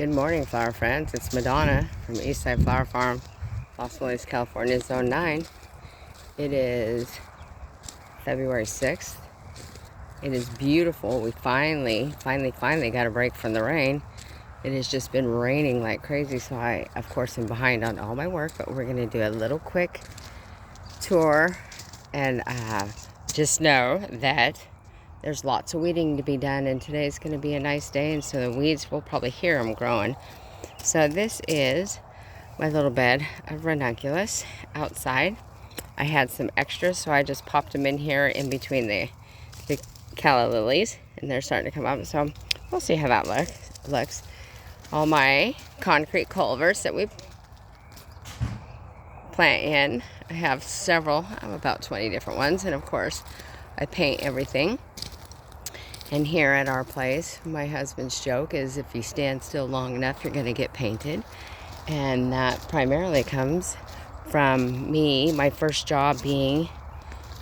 Good morning, flower friends. It's Madonna from Eastside Flower Farm, Los Feliz, California, Zone 9. It is February 6th. It is beautiful. We finally got a break from the rain. It has just been raining like crazy, so I, of course, am behind on all my work, but we're going to do a little quick tour, and just know that there's lots of weeding to be done, and today's going to be a nice day, and so the weeds, we'll probably hear them growing. So this is my little bed of ranunculus outside. I had some extras, so I just popped them in here in between the calla lilies, and they're starting to come up, so we'll see how that looks. All my concrete culverts that we plant in, I have several, I have about 20 different ones, and of course I paint everything. And here at our place, my husband's joke is if you stand still long enough, you're going to get painted. And that primarily comes from me, my first job being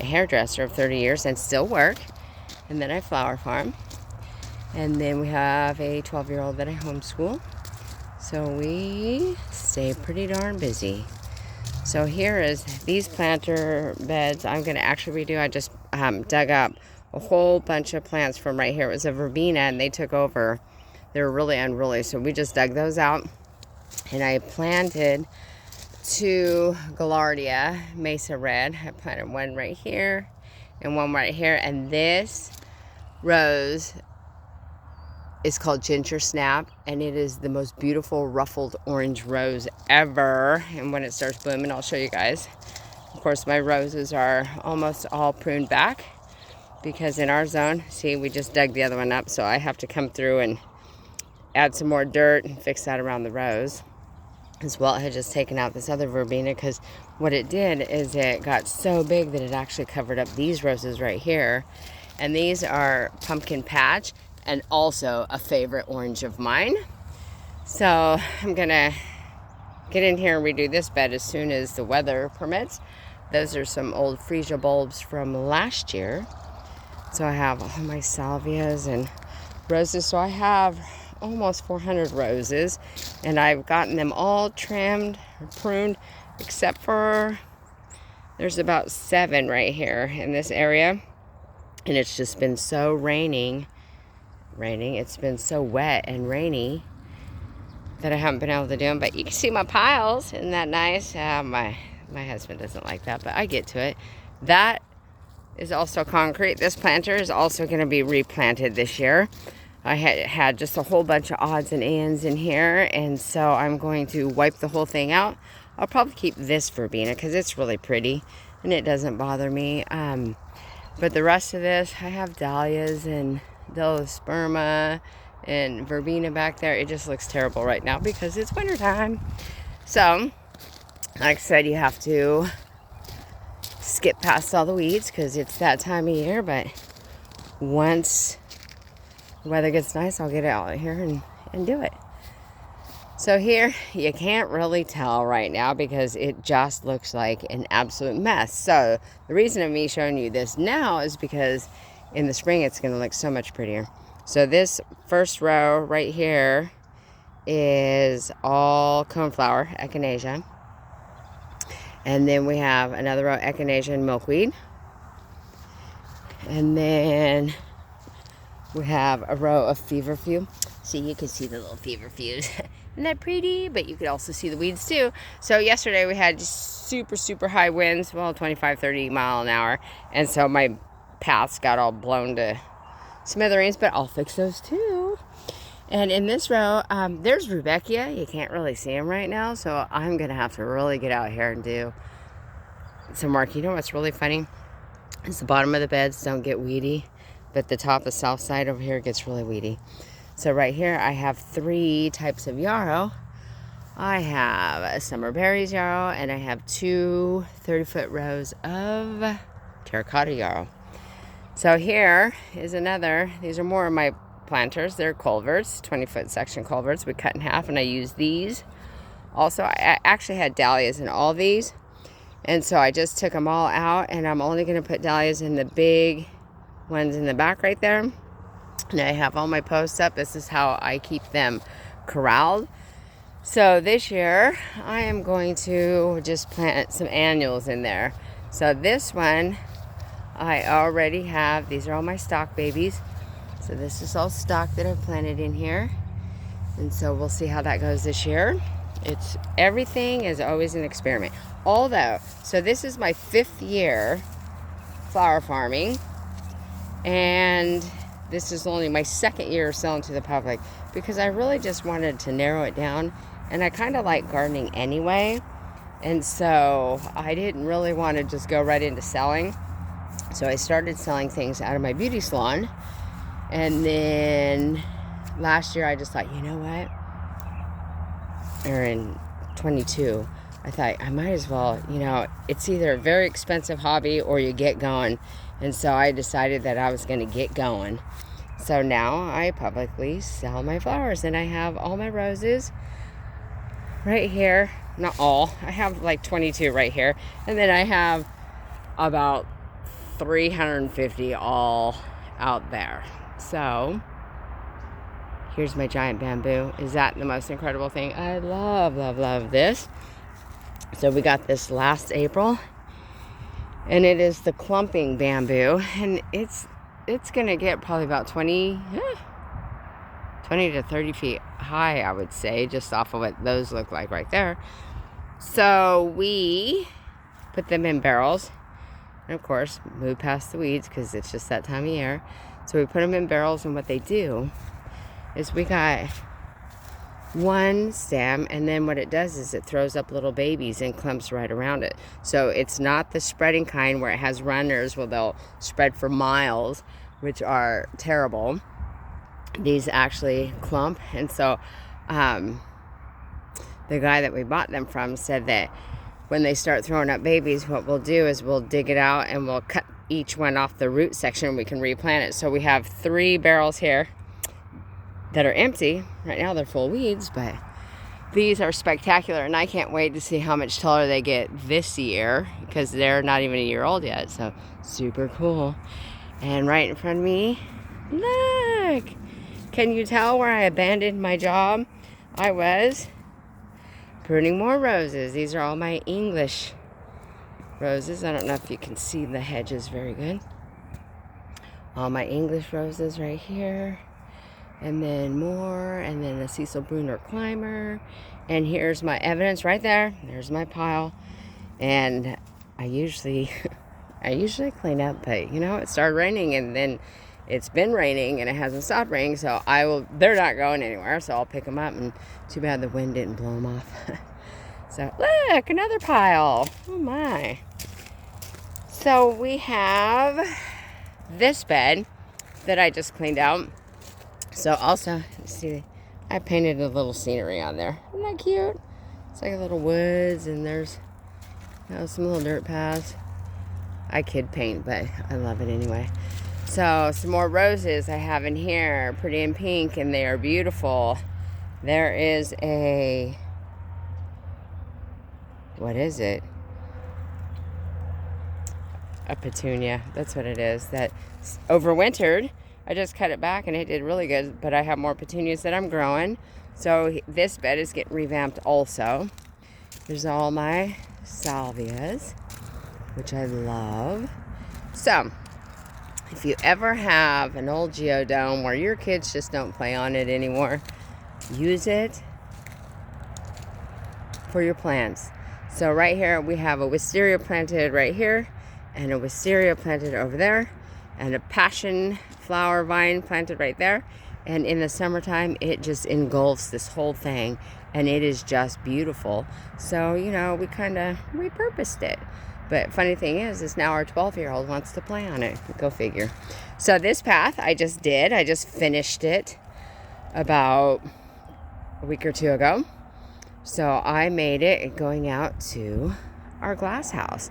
a hairdresser of 30 years and still work. And then I flower farm. And then we have a 12-year-old that I homeschool. So we stay pretty darn busy. So here is these planter beds I'm going to actually redo. I just dug up a whole bunch of plants from right here. It was a verbena, and they took over. They were really unruly, so we just dug those out. And I planted 2 Gaillardia Mesa Red. I planted one right here and one right here. And this rose is called Ginger Snap, and it is the most beautiful ruffled orange rose ever. And when it starts blooming, I'll show you guys. Of course, my roses are almost all pruned back, because in our zone, see, we just dug the other one up, so I have to come through and add some more dirt and fix that around the rose. As well, I had just taken out this other verbena, because what it did is it got so big that it actually covered up these roses right here. And these are pumpkin patch, and also a favorite orange of mine. So I'm gonna get in here and redo this bed as soon as the weather permits. Those are some old freesia bulbs from last year. So I have all my salvias and roses. So I have almost 400 roses, and I've gotten them all trimmed or pruned, except for there's about 7 right here in this area. And it's just been so raining. It's been so wet and rainy that I haven't been able to do them. But you can see my piles. Isn't that nice? My husband doesn't like that, but I get to it. That is also concrete. This planter is also going to be replanted this year. I had just a whole bunch of odds and ends in here, and so I'm going to wipe the whole thing out. I'll probably keep this verbena because it's really pretty and it doesn't bother me. But the rest of this, I have dahlias and Delosperma and verbena back there. It just looks terrible right now because it's wintertime. So, like I said, you have to skip past all the weeds because it's that time of year. But once the weather gets nice, I'll get out here and do it. So here, you can't really tell right now because it just looks like an absolute mess. So the reason of me showing you this now is because in the spring it's going to look so much prettier. So this first row right here is all coneflower, echinacea. And then we have another row, echinacea and milkweed. And then we have a row of feverfew. So you can see the little feverfews. Isn't that pretty? But you could also see the weeds too. So yesterday we had super high winds, well, 25, 30 mile an hour. And so my paths got all blown to smithereens, but I'll fix those too. And in this row, there's Rudbeckia. You can't really see them right now, so I'm going to have to really get out here and do some work. You know what's really funny? Is the bottom of the beds don't get weedy, but the top, the south side over here gets really weedy. So right here, I have 3 types of yarrow. I have a summer berries yarrow, and I have 2 30-foot rows of terracotta yarrow. So here is another. These are more of my planters. They're culverts, 20-foot section culverts. We cut in half, and I use these. Also, I actually had dahlias in all these, and so I just took them all out, and I'm only going to put dahlias in the big ones in the back right there. And I have all my posts up. This is how I keep them corralled. So this year I am going to just plant some annuals in there. So this one I already have. These are all my stock babies. So this is all stock that I've planted in here. And so we'll see how that goes this year. Everything is always an experiment. Although, so this is my 5th year flower farming. And this is only my 2nd year selling to the public because I really just wanted to narrow it down. And I kind of like gardening anyway. And so I didn't really want to just go right into selling. So I started selling things out of my beauty salon. And then last year I just thought, you know what? Or in 22, I thought I might as well, it's either a very expensive hobby or you get going. And so I decided that I was going to get going. So now I publicly sell my flowers, and I have all my roses right here. Not all. I have like 22 right here. And then I have about 350 all out there. So here's my giant bamboo. Is that the most incredible thing? I love, love, love this. So we got this last April, and it is the clumping bamboo, and it's gonna get probably about 20 to 30 feet high, I would say, just off of what those look like right there. So we put them in barrels, and of course move past the weeds because it's just that time of year. So we put them in barrels, and what they do is we got one stem, and then what it does is it throws up little babies and clumps right around it. So it's not the spreading kind where it has runners where they'll spread for miles, which are terrible. These actually clump. And so the guy that we bought them from said that when they start throwing up babies, what we'll do is we'll dig it out and we'll cut each one off the root section, and we can replant it. So we have 3 barrels here that are empty. Right now they're full of weeds, but these are spectacular, and I can't wait to see how much taller they get this year because they're not even a year old yet. So super cool. And right in front of me, look, can you tell where I abandoned my job? I was pruning more roses. These are all my English roses. I don't know if you can see the hedges very good. All my English roses right here. And then more, and then a Cecil Bruner climber. And here's my evidence right there. There's my pile. And I usually clean up, but it started raining, and then it's been raining and it hasn't stopped raining, so they're not going anywhere, so I'll pick them up, and too bad the wind didn't blow them off. So look, another pile. Oh my. So we have this bed that I just cleaned out. So also, see, I painted a little scenery on there. Isn't that cute? It's like a little woods, and there's some little dirt paths. I kid paint, but I love it anyway. So some more roses I have in here, pretty in pink, and they are beautiful. There is what is it? A petunia. That's what it is. That overwintered. I just cut it back and it did really good, but I have more petunias that I'm growing. So this bed is getting revamped also. There's all my salvias, which I love. So if you ever have an old geodome where your kids just don't play on it anymore, use it for your plants. So right here we have a wisteria planted right here, and a wisteria planted over there, and a passion flower vine planted right there. And in the summertime, it just engulfs this whole thing, and it is just beautiful. So, we kind of repurposed it. But funny thing is now our 12-year-old wants to play on it. Go figure. So this path I just finished it about a week or 2 ago. So I made it going out to our glass house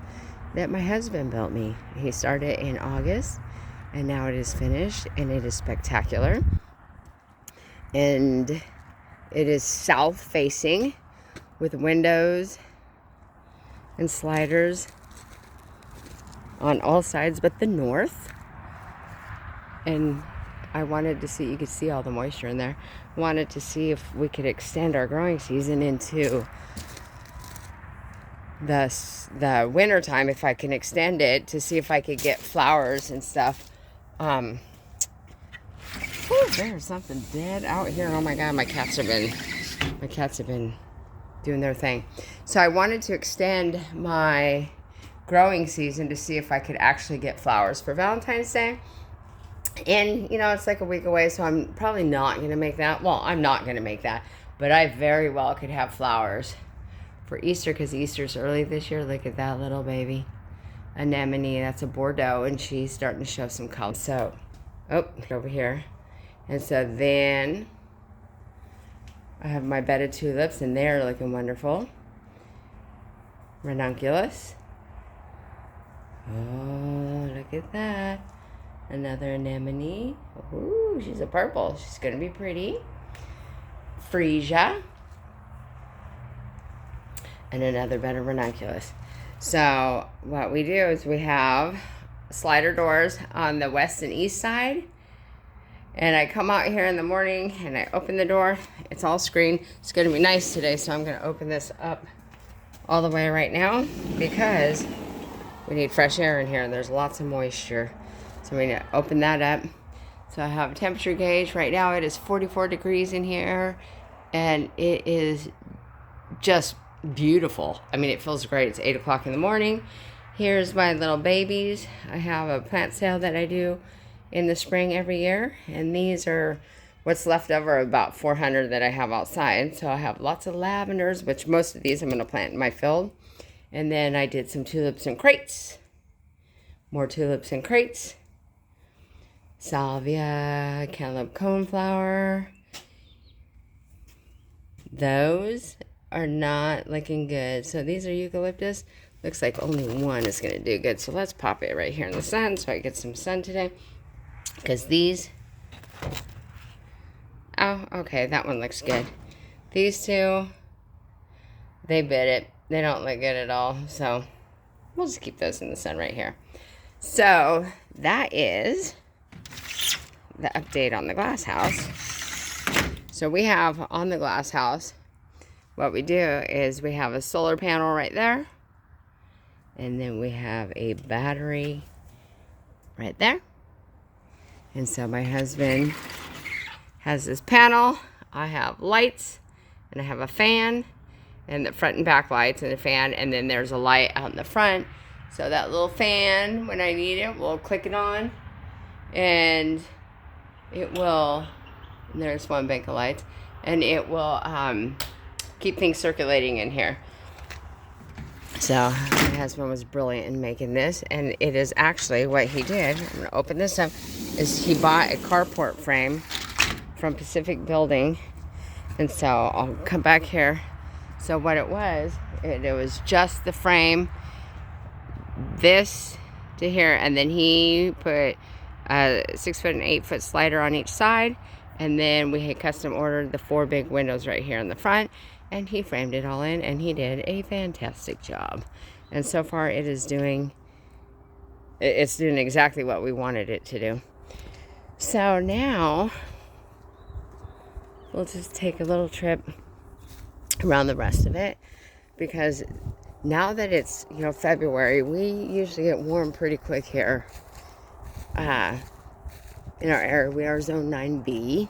that my husband built me. He started in August, and now it is finished, and it is spectacular. And it is south facing with windows and sliders on all sides but the north. And I wanted to see, you could see all the moisture in there. Wanted to see if we could extend our growing season into the winter time, if I can extend it to see if I could get flowers and stuff. Whew, there's something dead out here. Oh my God, my cats have been doing their thing. So I wanted to extend my growing season to see if I could actually get flowers for Valentine's Day. And, you know, it's like a week away, so I'm probably not going to make that. Well, I'm not going to make that, but I very well could have flowers for Easter, because Easter's early this year. Look at that little baby anemone. That's a Bordeaux, and she's starting to show some color. So, over here. And so then I have my bedded tulips, and they're looking wonderful. Ranunculus. Oh, look at that. Another anemone. Ooh, she's a purple. She's going to be pretty. Freesia. And another bed of ranunculus. So what we do is we have slider doors on the west and east side. And I come out here in the morning and I open the door. It's all screened. It's going to be nice today, so I'm going to open this up all the way right now because we need fresh air in here and there's lots of moisture. So I'm going to open that up. So I have a temperature gauge. Right now it is 44 degrees in here and it is just beautiful. I mean, it feels great. It's 8 o'clock in the morning. Here's my little babies. I have a plant sale that I do in the spring every year, and these are what's left over, about 400 that I have outside. So I have lots of lavenders, which most of these I'm going to plant in my field. And then I did some tulips in crates. More tulips in crates. Salvia, cantaloupe coneflower. Those are not looking good. So these are eucalyptus. Looks like only one is going to do good. So let's pop it right here in the sun so I get some sun today. Because these... Oh, okay, that one looks good. These two, they bit it. They don't look good at all. So we'll just keep those in the sun right here. So that is the update on the glass house. So we have on the glass house, what we do is we have a solar panel right there. And then we have a battery right there. And so my husband has this panel. I have lights and I have a fan and the front and back lights and a fan. And then there's a light out in the front. So that little fan, when I need it, we'll click it on and it will, and there's one bank of lights, and it will keep things circulating in here. So my husband was brilliant in making this, and it is actually what he did. I'm going to open this up. Is he bought a carport frame from Pacific Building, and so I'll come back here. So what it was just the frame, this to here, and then he put a 6-foot and 8-foot slider on each side, and then we had custom ordered the 4 big windows right here in the front. And he framed it all in, and he did a fantastic job. And so far, it's doing exactly what we wanted it to do. So now, we'll just take a little trip around the rest of it. Because now that it's, February, we usually get warm pretty quick here. In our area, we are zone 9B.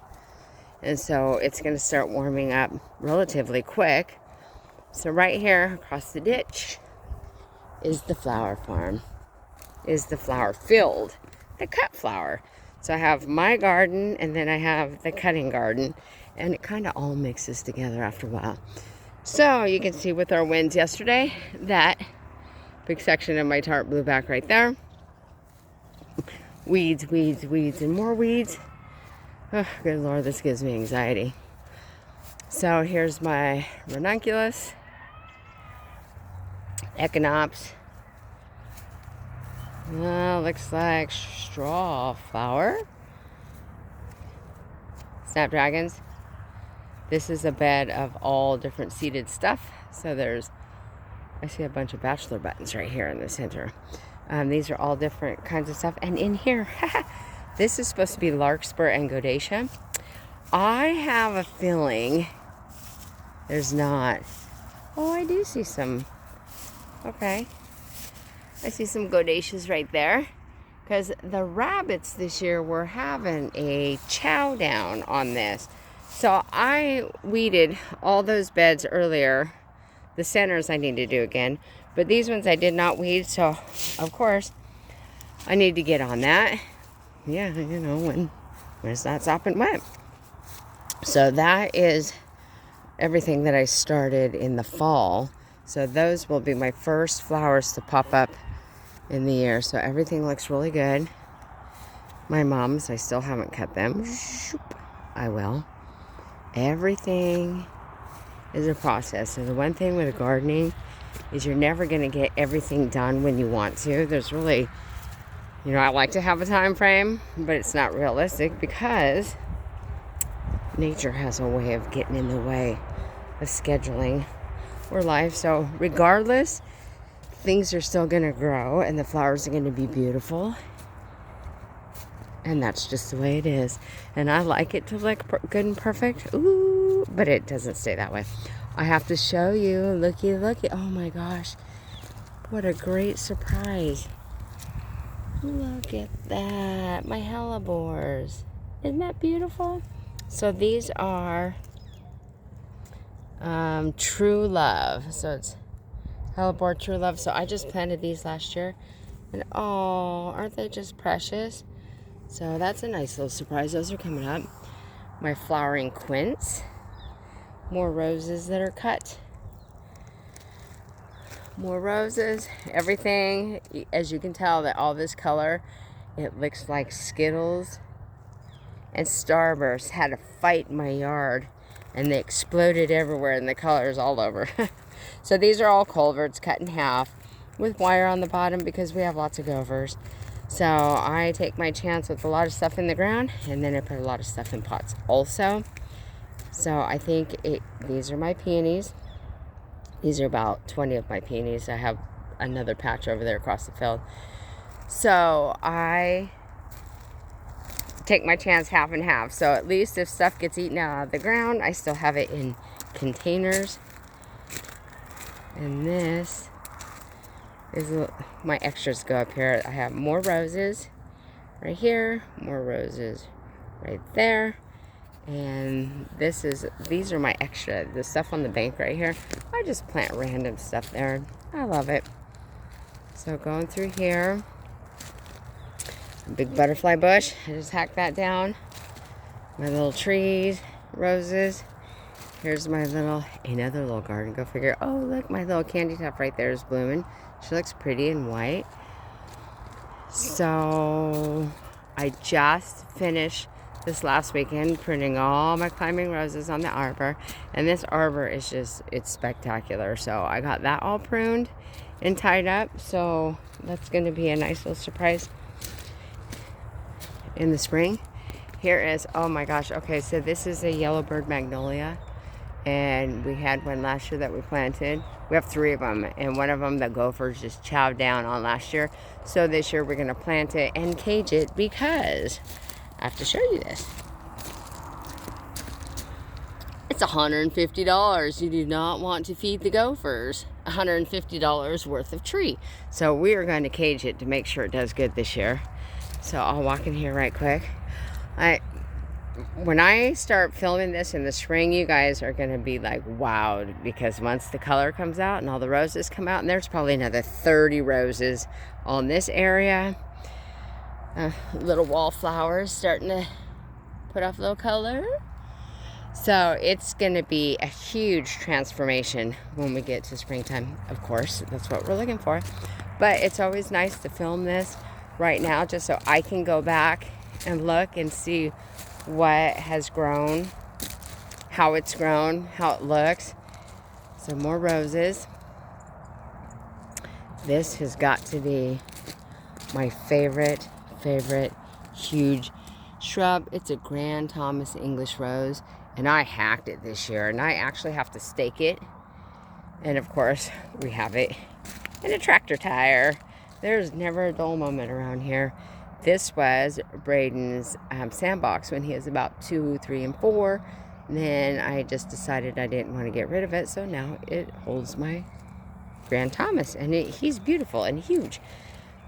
And so it's going to start warming up relatively quick. So right here across the ditch is the flower farm, is the flower field, the cut flower. So I have my garden and then I have the cutting garden, and it kind of all mixes together after a while. So you can see with our winds yesterday, that big section of my tarp blew back right there. Weeds, weeds, weeds, and more weeds. Oh, good Lord, this gives me anxiety. So here's my ranunculus, echinops. Looks like straw flower. Snapdragons. This is a bed of all different seeded stuff. So I see a bunch of bachelor buttons right here in the center. These are all different kinds of stuff. And in here, This is supposed to be larkspur and godacia. I have a feeling there's not. Oh, I do see some. Okay. I see some godacias right there. Because the rabbits this year were having a chow down on this. So I weeded all those beds earlier. The centers I need to do again. But these ones I did not weed. So, of course, I need to get on that. Yeah, you know, when it's not sopping wet. So that is everything that I started in the fall. So those will be my first flowers to pop up in the year. So everything looks really good. My mom's, I still haven't cut them. I will. Everything is a process. And the one thing with gardening is you're never going to get everything done when you want to. There's really, you know, I like to have a time frame, but it's not realistic because nature has a way of getting in the way of scheduling our life. So regardless, things are still going to grow and the flowers are going to be beautiful. And that's just the way it is. And I like it to look good and perfect. Ooh, but it doesn't stay that way. I have to show you. Looky. Oh my gosh. What a great surprise. Look at that. My hellebores. Isn't that beautiful? So these are True Love. So it's hellebore True Love. So I just planted these last year. And oh, aren't they just precious? So that's a nice little surprise. Those are coming up. My flowering quince. More roses that are cut. More roses. Everything, as you can tell, that all this color, it looks like Skittles. And Starburst had a fight in my yard. And they exploded everywhere and the colors all over. So these are all culverts cut in half with wire on the bottom because we have lots of gophers. So I take my chance with a lot of stuff in the ground, and then I put a lot of stuff in pots also. So I think these are my peonies. These are about 20 of my peonies. I have another patch over there across the field. So I take my chance half and half. So at least if stuff gets eaten out of the ground, I still have it in containers. And this is my extras go up here. I have more roses right here, more roses right there, and these are my extra, the stuff on the bank right here. I just plant random stuff there. I love it. So going through here, a big butterfly bush. I just hacked that down. My little trees, roses. Here's my another little garden. Go figure. Oh, look, my little candy top right there is blooming. She looks pretty in white. So I just finished this last weekend pruning all my climbing roses on the arbor. And this arbor is it's spectacular. So I got that all pruned and tied up. So that's going to be a nice little surprise in the spring. Here is, oh my gosh. Okay, so this is a yellowbird magnolia. And we had one last year that we planted. We have 3 of them, and one of them the gophers just chowed down on last year. So this year we're going to plant it and cage it because I have to show you this. It's $150. You do not want to feed the gophers $150 worth of tree. So we are going to cage it to make sure it does good this year. So I'll walk in here right quick. When I start filming this in the spring, you guys are going to be like wowed, because once the color comes out and all the roses come out, and there's probably another 30 roses on this area. Little wallflowers starting to put off a little color. So it's going to be a huge transformation when we get to springtime. Of course, that's what we're looking for. But it's always nice to film this right now just so I can go back and look and see what has grown, how it's grown, how it looks. So more roses. This has got to be my favorite huge shrub. It's a Grand Thomas English rose, and I hacked it this year, and I actually have to stake it. And of course, we have it in a tractor tire. There's never a dull moment around here. This was Braden's sandbox when he was about 2, 3, and 4. And then I just decided I didn't want to get rid of it, so now it holds my Grand Thomas, and he's beautiful and huge.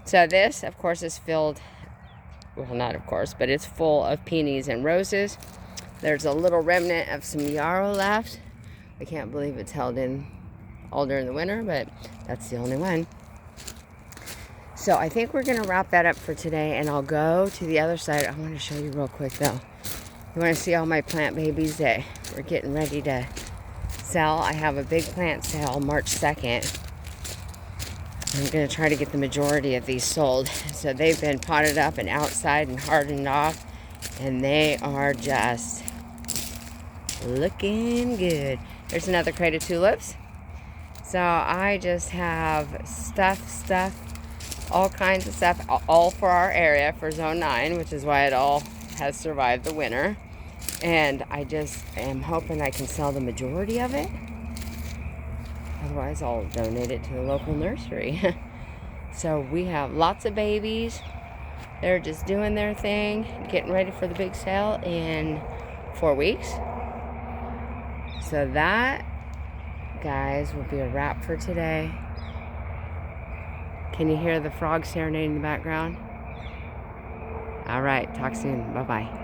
So this, of course, is filled, well, not of course, but it's full of peonies and roses. There's a little remnant of some yarrow left. I can't believe it's held in all during the winter, but that's the only one. So I think we're going to wrap that up for today, and I'll go to the other side. I want to show you real quick, though. You want to see all my plant babies that we're getting ready to sell? I have a big plant sale March 2nd. I'm going to try to get the majority of these sold. So they've been potted up and outside and hardened off, and they are just looking good. There's another crate of tulips. So I just have stuff, all kinds of stuff, all for our area, for Zone 9, which is why it all has survived the winter. And I just am hoping I can sell the majority of it. Otherwise, I'll donate it to the local nursery. So we have lots of babies. They're just doing their thing, getting ready for the big sale in 4 weeks. So that, guys, will be a wrap for today. Can you hear the frogs serenading in the background? All right, talk soon. Bye-bye.